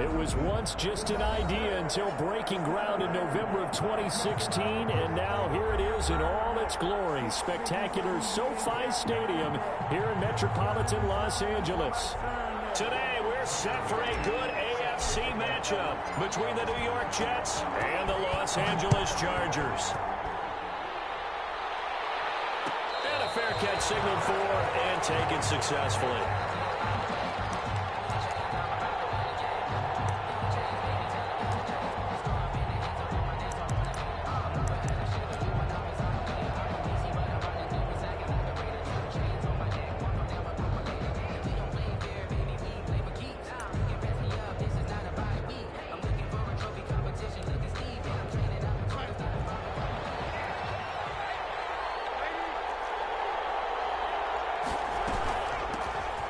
It was once just an idea until breaking ground in November of 2016, and now here it is in all its glory. Spectacular SoFi Stadium here in metropolitan Los Angeles. Today we're set for a good AFC matchup between the New York Jets and the Los Angeles Chargers. And a fair catch signaled for and taken successfully.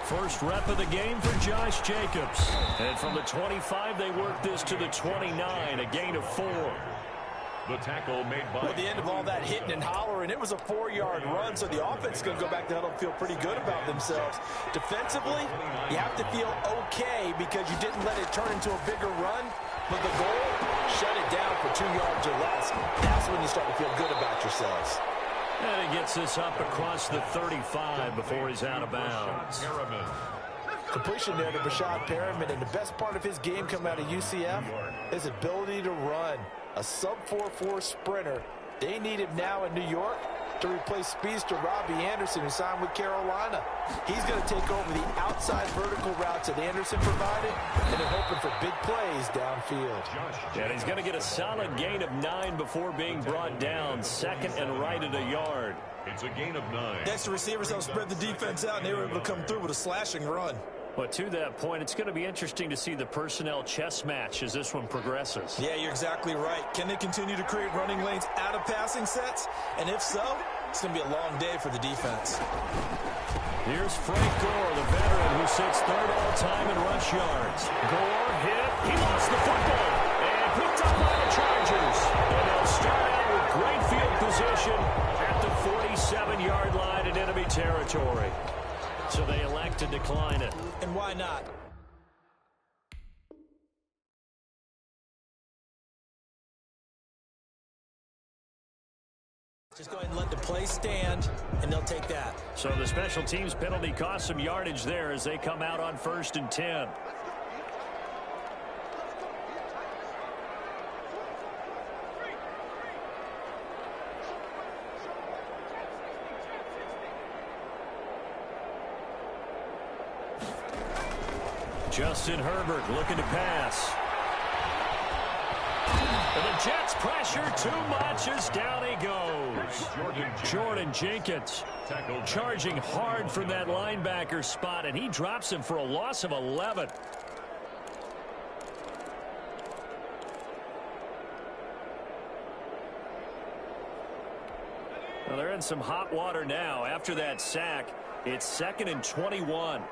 First rep of the game for Josh Jacobs. And from the 25, they work this to the 29, a gain of 4. The tackle made by... Well, the end of all that hitting and hollering, it was a 4-yard run, so the offense is going to go back to huddle and feel pretty good about themselves. Defensively, you have to feel okay because you didn't let it turn into a bigger run, but the goal, shut it down for 2 yards or less. That's when you start to feel good about yourselves. And he gets this up across the 35 before he's out of bounds. Completion there to Breshad Perriman, and the best part of his game coming out of UCF, his ability to run. A sub-4.4 sprinter. They need him now in New York to replace speedster Robbie Anderson, who signed with Carolina. He's going to take over the outside vertical routes that Anderson provided, and they're hoping for big plays downfield. And he's going to get a solid gain of 9 before being brought down. Second and right at a yard. It's a gain of 9. Next, the receivers helped spread the defense out, and they were able to come through with a slashing run. But to that point, it's going to be interesting to see the personnel chess match as this one progresses. Yeah, you're exactly right. Can they continue to create running lanes out of passing sets? And if so, it's going to be a long day for the defense. Here's Frank Gore, the veteran who sits third all-time in rush yards. Gore hit. He lost the football. And picked up by the Chargers. And they'll start out with great field position at the 47-yard line in enemy territory. So they elect to decline it. And why not? Just go ahead and let the play stand, and they'll take that. So the special teams penalty cost some yardage there as they come out on 1st and 10. Justin Herbert looking to pass. And the Jets pressure too much as down he goes. Jordan Jenkins charging hard from that linebacker spot, and he drops him for a loss of 11. Well, they're in some hot water now. After that sack, it's 2nd and 21.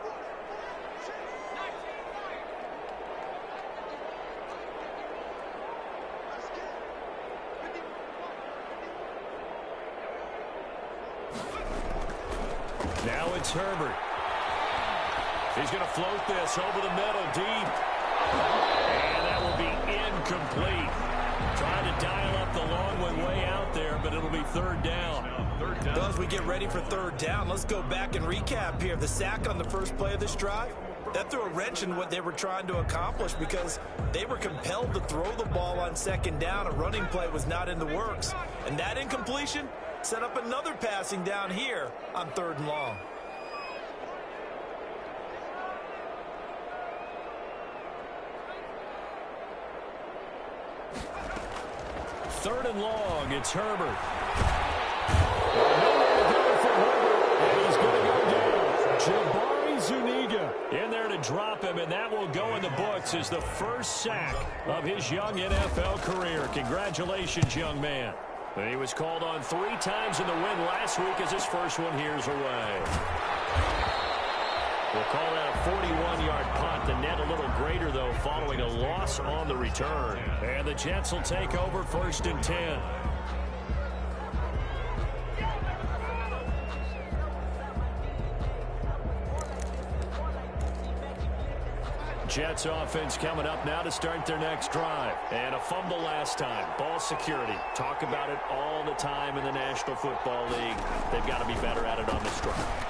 Now it's Herbert. He's going to float this over the middle deep. And that will be incomplete. Trying to dial up the long one way out there, but it'll be 3rd down. Well, as we get ready for 3rd down, let's go back and recap here. The sack on the first play of this drive, that threw a wrench in what they were trying to accomplish because they were compelled to throw the ball on 2nd down. A running play was not in the works. And that incompletion set up another passing down here on 3rd and long. Third and long, it's Herbert. Nowhere to go for Herbert, and he's going to go down. Jabari Zuniga in there to drop him, and that will go in the books as the first sack of his young NFL career. Congratulations, young man. He was called on 3 times in the win last week as his first one here's away. We'll call that a 41-yard punt. The net a little greater, though, following a loss on the return. And the Jets will take over 1st and 10. Jets offense coming up now to start their next drive. And a fumble last time. Ball security. Talk about it all the time in the National Football League. They've got to be better at it on this drive.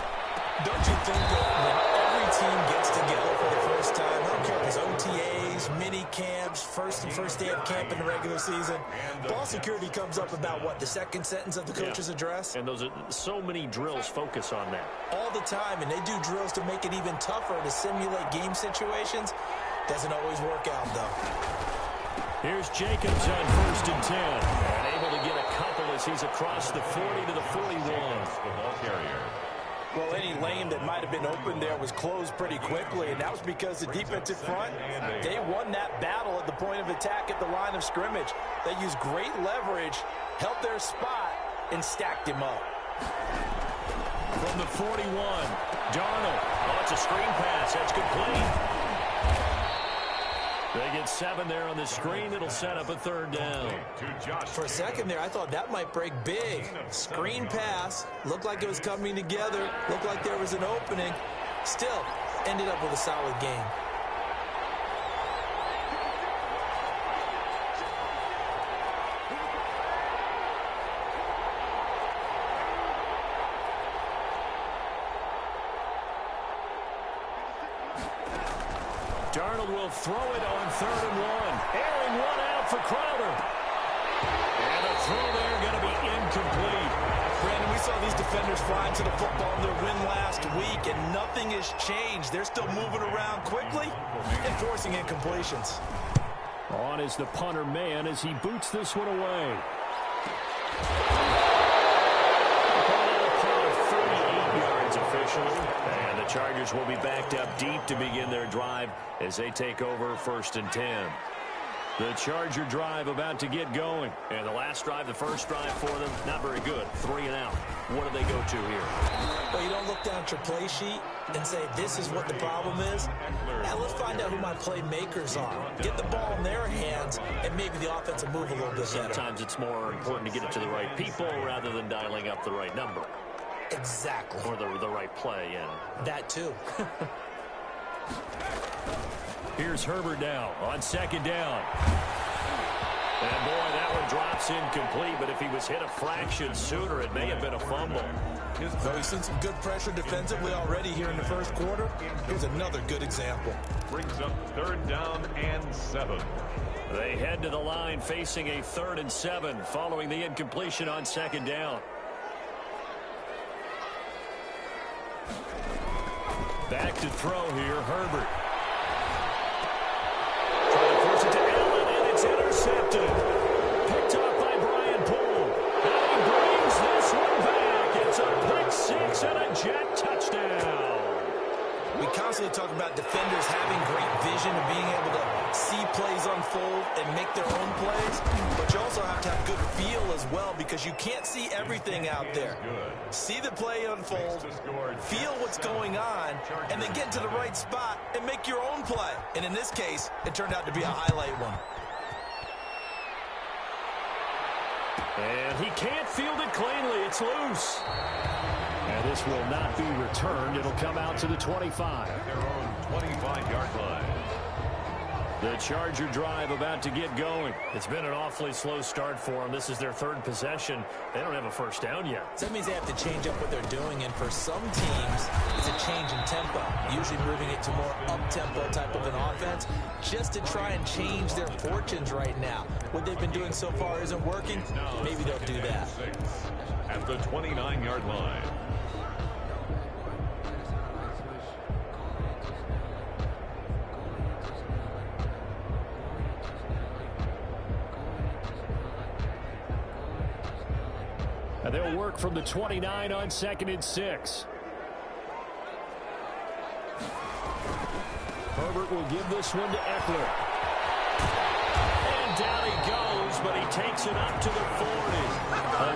Don't you think that when every team gets together for the first time, I don't care if it's OTAs, mini camps, first day of camp in the regular season, ball security comes up about, what, the second sentence of the coach's address? And those are so many drills focus on that. All the time, and they do drills to make it even tougher to simulate game situations. Doesn't always work out, though. Here's Jacobs on 1st and 10. And able to get a couple as he's across the 40 to the 41. The ball carrier. Well, any lane that might have been open there was closed pretty quickly, and that was because the defensive front, they won that battle at the point of attack at the line of scrimmage. They used great leverage, held their spot, and stacked him up. From the 41, Darnold. Oh, it's a screen pass. That's complete. They get 7 there on the screen. It'll set up a 3rd down. For a second there, I thought that might break big. Screen pass. Looked like it was coming together. Looked like there was an opening. Still, ended up with a solid game. Darnold will throw it on 3rd and 1. Airing one out for Crowder. And a throw there going to be incomplete. Brandon, we saw these defenders flying to the football in their win last week, and nothing has changed. They're still moving around quickly and forcing incompletions. On is the punter man as he boots this one away. 38 yards officially. And the Chargers will be backed up deep to begin their drive as they take over 1st and 10. The Charger drive about to get going. And the last drive, the first drive for them, not very good. 3 and out. What do they go to here? Well, you don't look down at your play sheet and say, this is what the problem is. Now let's find out who my playmakers are. Get the ball in their hands, and maybe the offense will move a little bit better. Sometimes it's more important to get it to the right people rather than dialing up the right number. Exactly. Or the right play, yeah. That too. Here's Herbert now on 2nd down. And boy, that one drops incomplete, but if he was hit a fraction sooner, it may have been a fumble. So we've seen some good pressure defensively already here in the first quarter. Here's another good example. Brings up 3rd down and 7. They head to the line facing a 3rd and 7 following the incompletion on 2nd down. Back to throw here, Herbert. Trying to force it to Allen, and it's intercepted. Picked up by Brian Poole. And he brings this one back. It's a pick 6 and a Jet touchdown. We constantly talk about defenders having great vision and being able to see plays unfold and make their own plays, but you also have to have good feel as well because you can't see everything out there. See the play unfold, feel what's going on, and then get to the right spot and make your own play. And in this case, it turned out to be a highlight one. And he can't field it cleanly. It's loose. And this will not be returned. It'll come out to the 25. At their own 25-yard line. The Charger drive about to get going. It's been an awfully slow start for them. This is their 3rd possession. They don't have a first down yet. So that means they have to change up what they're doing, and for some teams, it's a change in tempo, usually moving it to more up-tempo type of an offense, just to try and change their fortunes right now. What they've been doing so far isn't working. Maybe they'll do that. At the 29-yard line. And they'll work from the 29 on 2nd and 6. Herbert will give this one to Eckler. And down he goes, but he takes it up to the 40.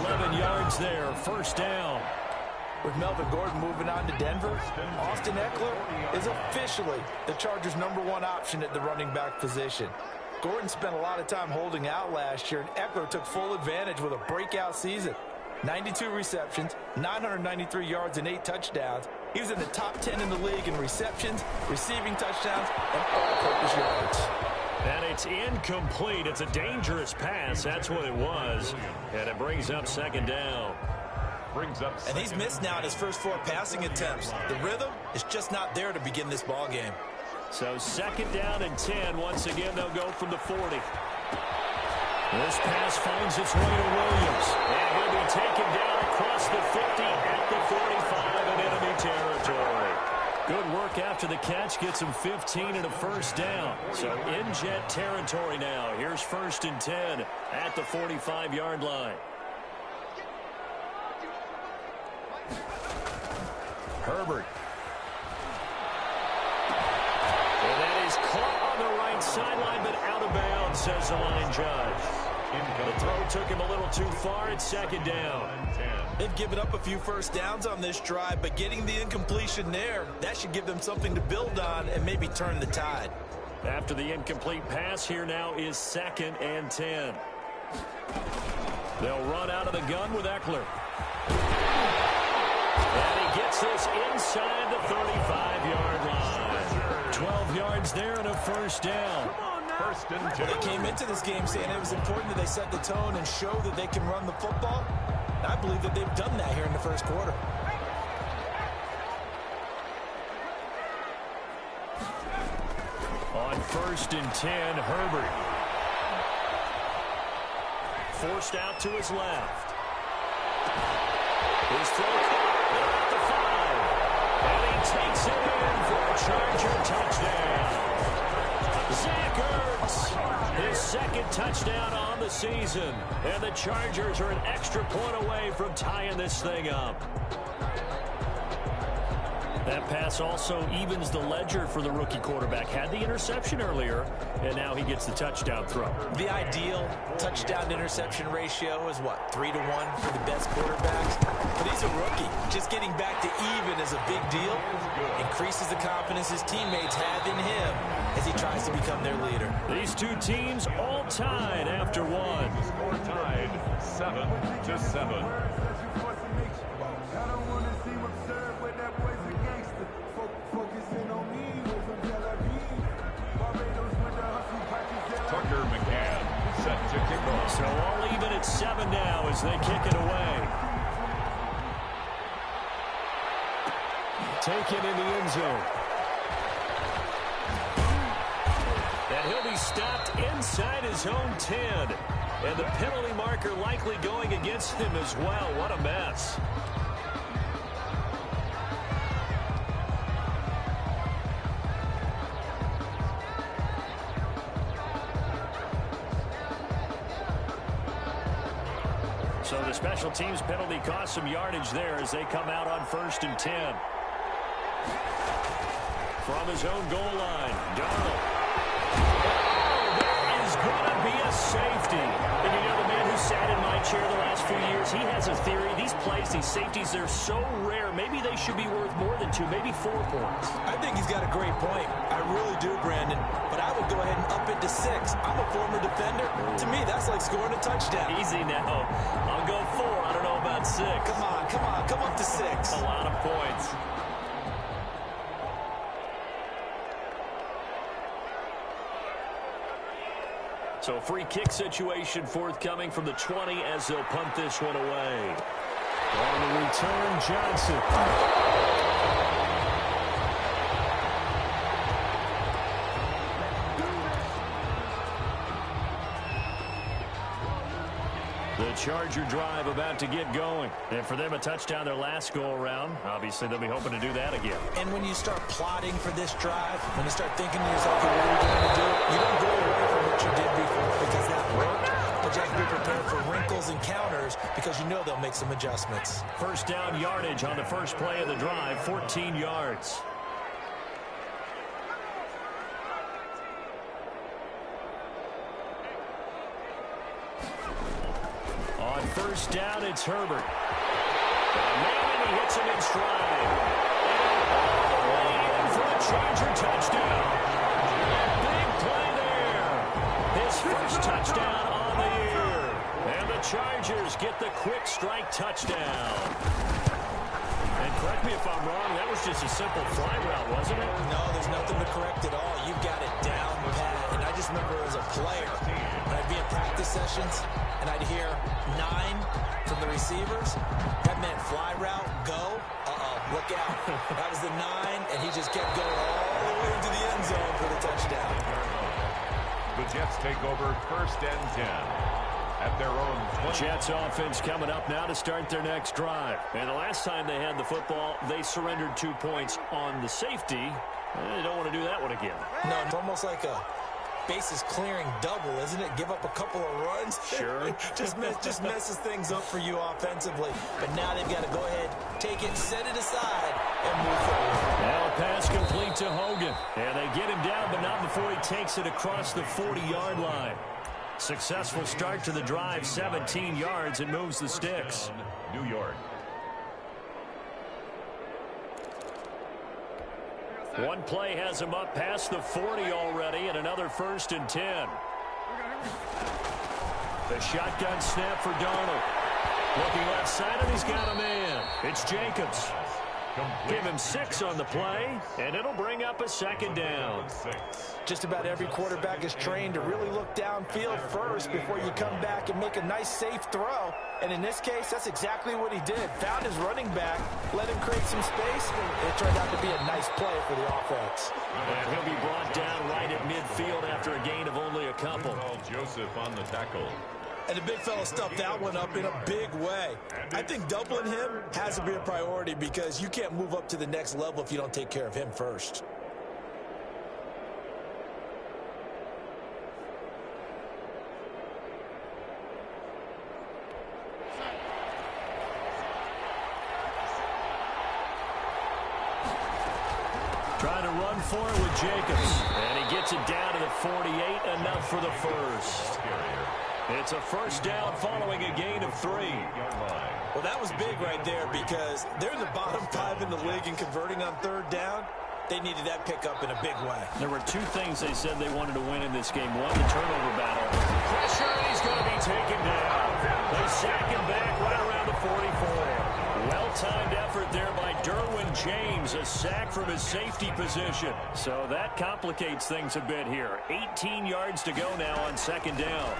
11 yards there, 1st down. With Melvin Gordon moving on to Denver, Austin Eckler is officially the Chargers' #1 option at the running back position. Gordon spent a lot of time holding out last year, and Eckler took full advantage with a breakout season. 92 receptions, 993 yards, and 8 touchdowns. He was in the top 10 in the league in receptions, receiving touchdowns, and all-purpose yards. And it's incomplete. It's a dangerous pass. That's what it was. And it brings up second down. And he's missed now in his first 4 passing attempts. The rhythm is just not there to begin this ball game. So second down and 10. Once again, they'll go from the 40. This pass finds its way to Williams. And he'll be taken down across the 50 at the 45 in enemy territory. Good work after the catch. Gets him 15 and a first down. So in Jet territory now. Here's first and 10 at the 45-yard line. Herbert. And that is caught on the right sideline, but out of bounds, says the line judge. The throw took him a little too far. It's second down. They've given up a few first downs on this drive, but getting the incompletion there, that should give them something to build on and maybe turn the tide. After the incomplete pass, here now is second and 10. They'll run out of the gun with Eckler. And he gets this inside the 35-yard line. 12 yards there and a first down. First and 2. They came into this game saying it was important that they set the tone and show that they can run the football. And I believe that they've done that here in the first quarter. On first and 10, Herbert. Forced out to his left. His throw at the 5. And he takes it in for a Charger touchdown. Zach Ertz, his second touchdown on the season. And the Chargers are an extra point away from tying this thing up. That pass also evens the ledger for the rookie quarterback. Had the interception earlier, and now he gets the touchdown throw. The ideal touchdown-interception ratio is, what, 3 to 1 for the best quarterbacks? But he's a rookie. Just getting back to even is a big deal. Increases the confidence his teammates have in him as he tries to become their leader. These two teams all tied after one. Score tied 7-7. Tucker McCann set to kick off. So all even at 7 now as they kick it away. Taken in the end zone. And he'll be stopped inside his own 10. And the penalty marker likely going against him as well. What a mess. So the special teams penalty cost some yardage there as they come out on first and 10. From his own goal line, Darnold. Oh, there is going to be a safety. And you know, the man who sat in my chair the last few years, he has a theory. These plays, these safeties, they're so rare. Maybe they should be worth more than 2, maybe 4 points. I think he's got a great point. I really do, Brandon. But I would go ahead and up it to 6. I'm a former defender. To me, that's like scoring a touchdown. Easy now. I'll go 4. I don't know about 6. Come on, come on. Come up to 6. A lot of points. So free kick situation forthcoming from the 20 as they'll punt this one away. On the return, Johnson. The Charger drive about to get going. And for them, a touchdown their last go-around. Obviously, they'll be hoping to do that again. And when you start plotting for this drive, when you start thinking to yourself, okay, what are you going to do? You don't go away from what you did before because that worked. But you have to be prepared for wrinkles and counters because you know they'll make some adjustments. First down yardage on the first play of the drive, 14 yards. On first down, it's Herbert. And he hits him in stride. And all the way in for a Charger touchdown. Big play there. His first touchdown on the year. And the Chargers get the quick strike touchdown. And correct me if I'm wrong, that was just a simple fly route, wasn't it? No, there's nothing to correct at all. You've got it down pat. And I just remember as a player, when I'd be in practice sessions, and I'd hear 9 from the receivers, that meant fly route, go. Look out. That was the 9, and he just kept going all the way into the end zone for the touchdown. The Jets take over 1st and 10 at their own 20. Jets offense coming up now to start their next drive. And the last time they had the football, they surrendered 2 points on the safety. They don't want to do that one again. No, it's almost like a bases clearing double, isn't it? Give up a couple of runs. Sure. just messes things up for you offensively. But now they've got to go ahead, take it, set it aside, and move forward. Now a pass complete to Hogan. And they get him down, but not before he takes it across the 40-yard line. Successful start to the drive, 17 yards, and moves the sticks. New York. One play has him up past the 40 already, and another 1st and 10. The shotgun snap for Darnold. Looking left side, and he's got a man. It's Jacobs. Give him 6 on the play, and it'll bring up a 2nd down. Just about every quarterback is trained to really look downfield first before you come back and make a nice, safe throw. And in this case, that's exactly what he did. Found his running back, let him create some space, and it turned out to be a nice play for the offense. And he'll be brought down right at midfield after a gain of only a couple. Joseph on the tackle. And the big fella stuffed that one up in a big way. I think doubling him has to be a priority because you can't move up to the next level if you don't take care of him first. Trying to run for it with Jacobs. And he gets it down to the 48, enough for the first. It's a 1st down following a gain of 3. Well, that was big right there because they're in the bottom 5 in the league in converting on 3rd down. They needed that pickup in a big way. There were 2 things they said they wanted to win in this game. One, the turnover battle. Pressure, and he's going to be taken down. They sack him back right around the 44. Well-timed effort there by Derwin James, a sack from his safety position. So that complicates things a bit here. 18 yards to go now on 2nd down.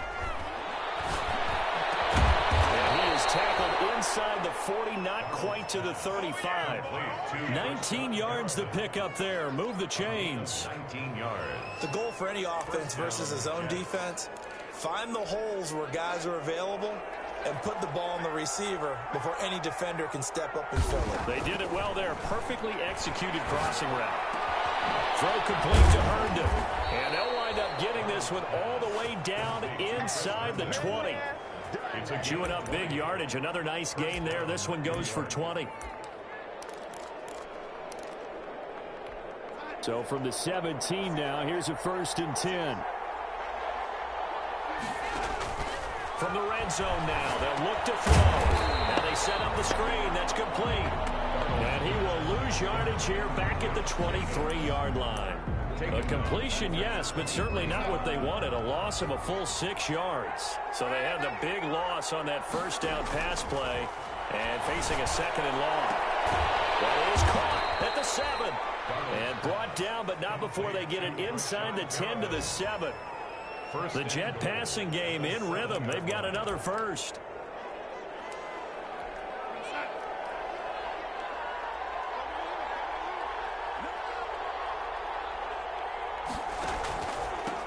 And he is tackled inside the 40, not quite to the 35. 19 yards to pick up there. Move the chains. 19 yards. The goal for any offense versus his own defense, find the holes where guys are available and put the ball on the receiver before any defender can step up and fill it. They did it well there. Perfectly executed crossing route. Throw complete to Herndon. And they'll wind up getting this one all the way down inside the 20. Chewing up big yardage. Another nice gain there. This one goes for 20. So from the 17 now, here's a 1st and 10. From the red zone now, they'll look to throw. Now they set up the screen. That's complete. And he will lose yardage here back at the 23-yard line. A completion, yes, but certainly not what they wanted. A loss of a full 6 yards. So they had the big loss on that 1st down pass play and facing a 2nd and long. That is caught at the 7 and brought down, but not before they get it inside the 10 to the 7. The Jet passing game in rhythm. They've got another first.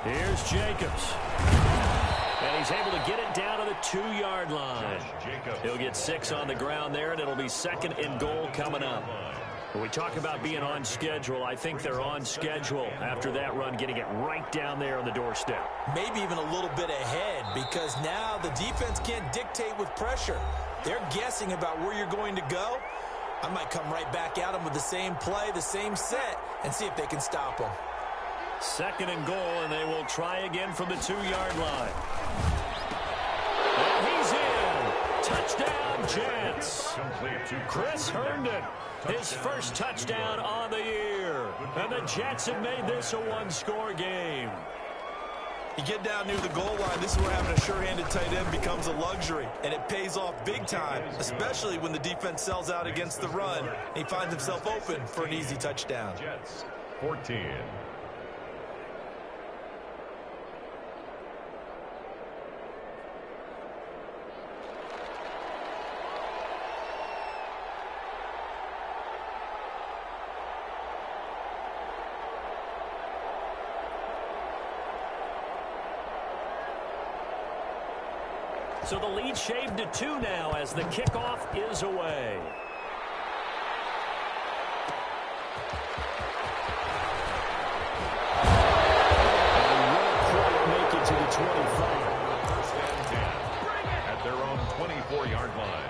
Here's Jacobs. And he's able to get it down to the 2-yard line. He'll get 6 on the ground there, and it'll be 2nd and goal coming up. When we talk about being on schedule, I think they're on schedule after that run, getting it right down there on the doorstep. Maybe even a little bit ahead because now the defense can't dictate with pressure. They're guessing about where you're going to go. I might come right back at them with the same play, the same set, and see if they can stop them. 2nd and goal, and they will try again from the 2-yard line. And he's in. Touchdown, Jets. Chris Herndon, his first touchdown on the year. And the Jets have made this a 1-score game. You get down near the goal line, this is where having a sure-handed tight end becomes a luxury, and it pays off big time, especially when the defense sells out against the run, and he finds himself open for an easy touchdown. Jets, 14. So the lead shaved to 2 now as the kickoff is away. And will quite make it to the 25. First and 10 at their own 24-yard line.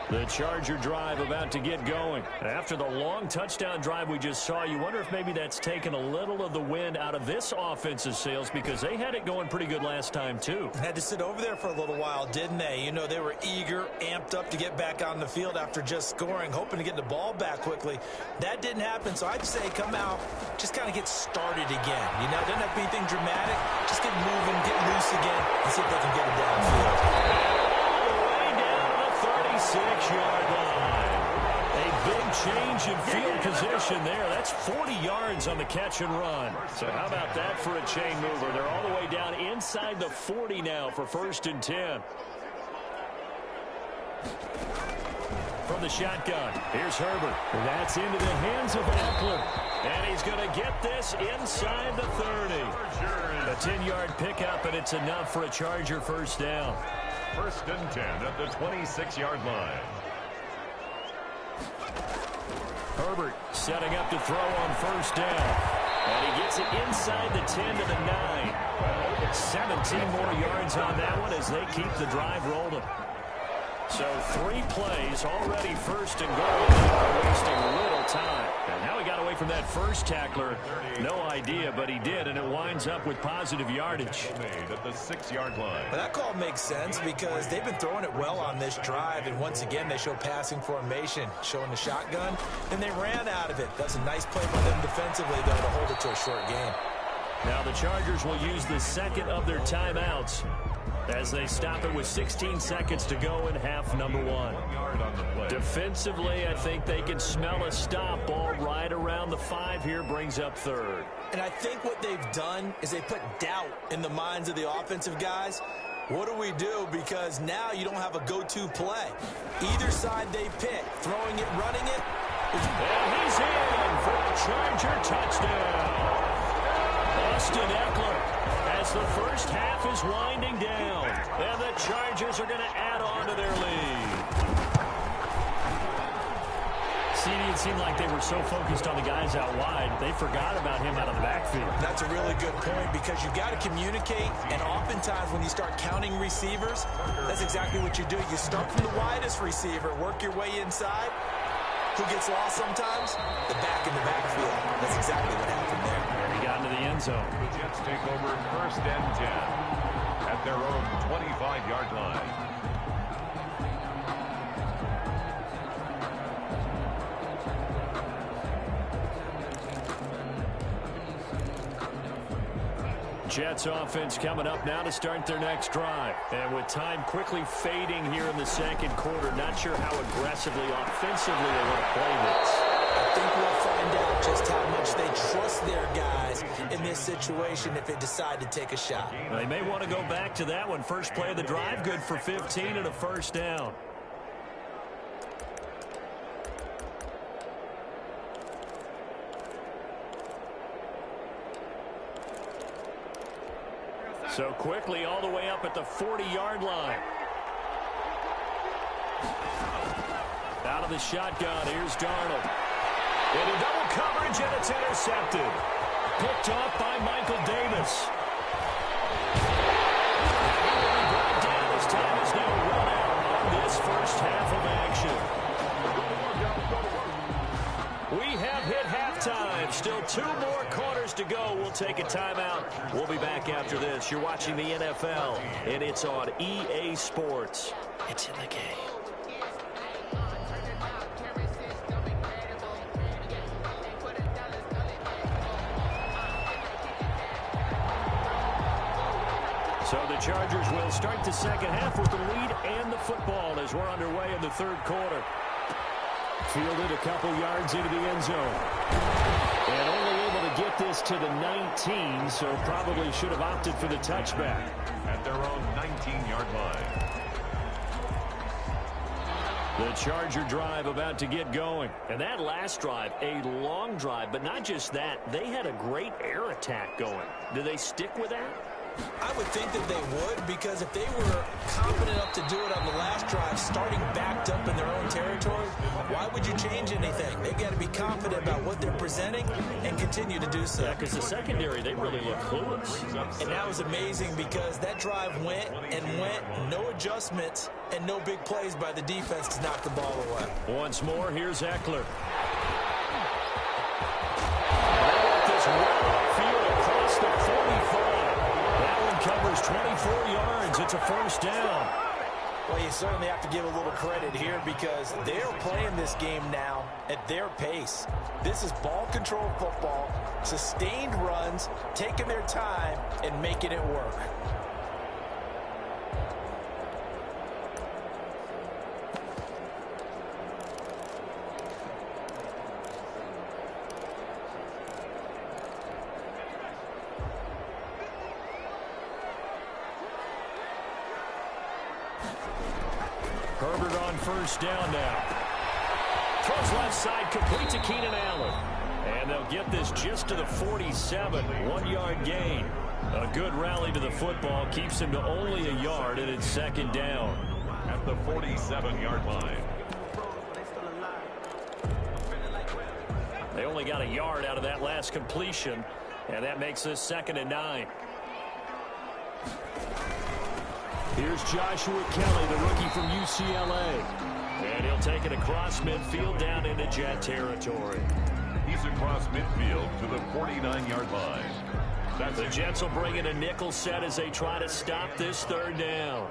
The Charger drive about to get going. After the long touchdown drive we just saw, you wonder if maybe that's taken a little of the wind out of this offensive sails, because they had it going pretty good last time too. Had to sit over there for a little while, didn't they? You know, they were eager, amped up to get back on the field after just scoring, hoping to get the ball back quickly. That didn't happen, so I'd say come out, just kind of get started again. You know, it doesn't have to be anything dramatic. Just get moving, get loose again, and see if they can get it downfield. 36-yard line. A big change in field position there. That's 40 yards on the catch and run. So how about that for a chain mover? They're all the way down inside the 40 now for 1st and 10. From the shotgun, here's Herbert. That's into the hands of Eckler. And he's going to get this inside the 30. A 10-yard pickup, and it's enough for a Charger first down. 1st and 10 at the 26-yard line. Herbert setting up to throw on 1st down. And he gets it inside the 10 to the 9. 17 more yards on that one as they keep the drive rolling. So 3 plays already 1st and goal. They're wasting little time. And now he got away from that first tackler. No idea, but he did, and it winds up with positive yardage. Made at the 6-yard line. But that call makes sense because they've been throwing it well on this drive, and once again they show passing formation, showing the shotgun, and they ran out of it. That's a nice play by them defensively, though, to hold it to a short game. Now the Chargers will use the second of their timeouts as they stop it with 16 seconds to go in half number 1. Defensively, I think they can smell a stop. Ball right around the 5 here, brings up 3rd. And I think what they've done is they put doubt in the minds of the offensive guys. What do we do? Because now you don't have a go-to play. Either side they pick, throwing it, running it. And he's in for a Charger touchdown. Austin Eckler, as the first half is winding down, and the Chargers are going to add on to their lead. See, it seemed like they were so focused on the guys out wide, they forgot about him out of the backfield. That's a really good point because you've got to communicate, and oftentimes when you start counting receivers, that's exactly what you do. You start from the widest receiver, work your way inside. Who gets lost sometimes? The back in the backfield. That's exactly what happened there. And he got into the end zone. The Jets take over 1st and 10 at their own 25-yard line. Jets offense coming up now to start their next drive. And with time quickly fading here in the second quarter, not sure how aggressively, offensively they want to play this. I think we'll find out just how much they trust their guys in this situation if they decide to take a shot. They may want to go back to that one. First play of the drive, good for 15 and a 1st down. So quickly all the way up at the 40-yard line. Out of the shotgun, here's Darnold. Into double coverage, and it's intercepted. Picked off by Michael Davis. He will be brought down as time is now run out on this first half of action. We have hit halftime. Still 2 more quarters to go. We'll take a timeout. We'll be back after this. You're watching the NFL, and it's on EA Sports. It's in the game. Chargers will start the second half with the lead and the football as we're underway in the third quarter. Fielded a couple yards into the end zone. And only able to get this to the 19, so probably should have opted for the touchback. At their own 19-yard line. The Charger drive about to get going. And that last drive, a long drive, but not just that. They had a great air attack going. Do they stick with that? I would think that they would, because if they were confident enough to do it on the last drive, starting backed up in their own territory, why would you change anything? They've got to be confident about what they're presenting and continue to do so. Yeah, because the secondary, they really look clueless. And that was amazing because that drive went and went, no adjustments and no big plays by the defense to knock the ball away. Once more, here's Eckler. This well field across the 45. That one covers 24 yards. It's a first down. Well, you certainly have to give a little credit here because they're playing this game now at their pace. This is ball control football, sustained runs, taking their time and making it work. Herbert on first down now. Throws left side, complete to Keenan Allen. And they'll get this just to the 47, 1-yard gain. A good rally to the football, keeps him to only a yard, and it's second down. At the 47-yard line. They only got a yard out of that last completion, and that makes this 2nd and 9. Here's Joshua Kelly, the rookie from UCLA. And he'll take it across midfield down into Jet territory. He's across midfield to the 49-yard line. The Jets will bring in a nickel set as they try to stop this third down.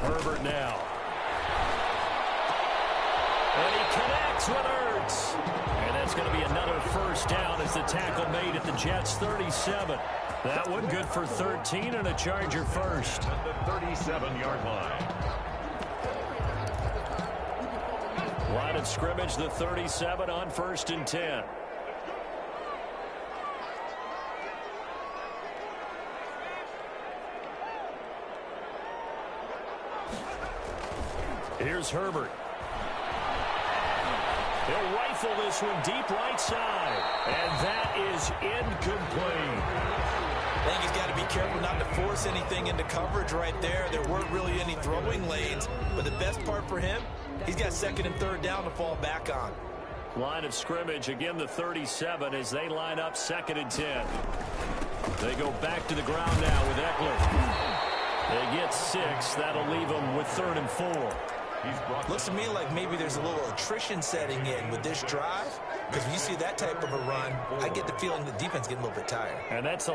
Herbert now. And he connects with Ertz. And that's going to be another first down as the tackle made at the Jets' 37. That one good for 13 and a Charger first. At the 37-yard line. Line of scrimmage, the 37 on 1st and 10. Here's Herbert. He'll rifle this one deep right side. And that is incomplete. I think he's got to be careful not to force anything into coverage right there. There weren't really any throwing lanes. But the best part for him, he's got 2nd and 3rd down to fall back on. Line of scrimmage, again the 37 as they line up 2nd and 10. They go back to the ground now with Eckler. They get 6. That'll leave them with 3rd and 4. Looks to me like maybe there's a little attrition setting in with this drive. Because when you see that type of a run, I get the feeling the defense getting a little bit tired. And that's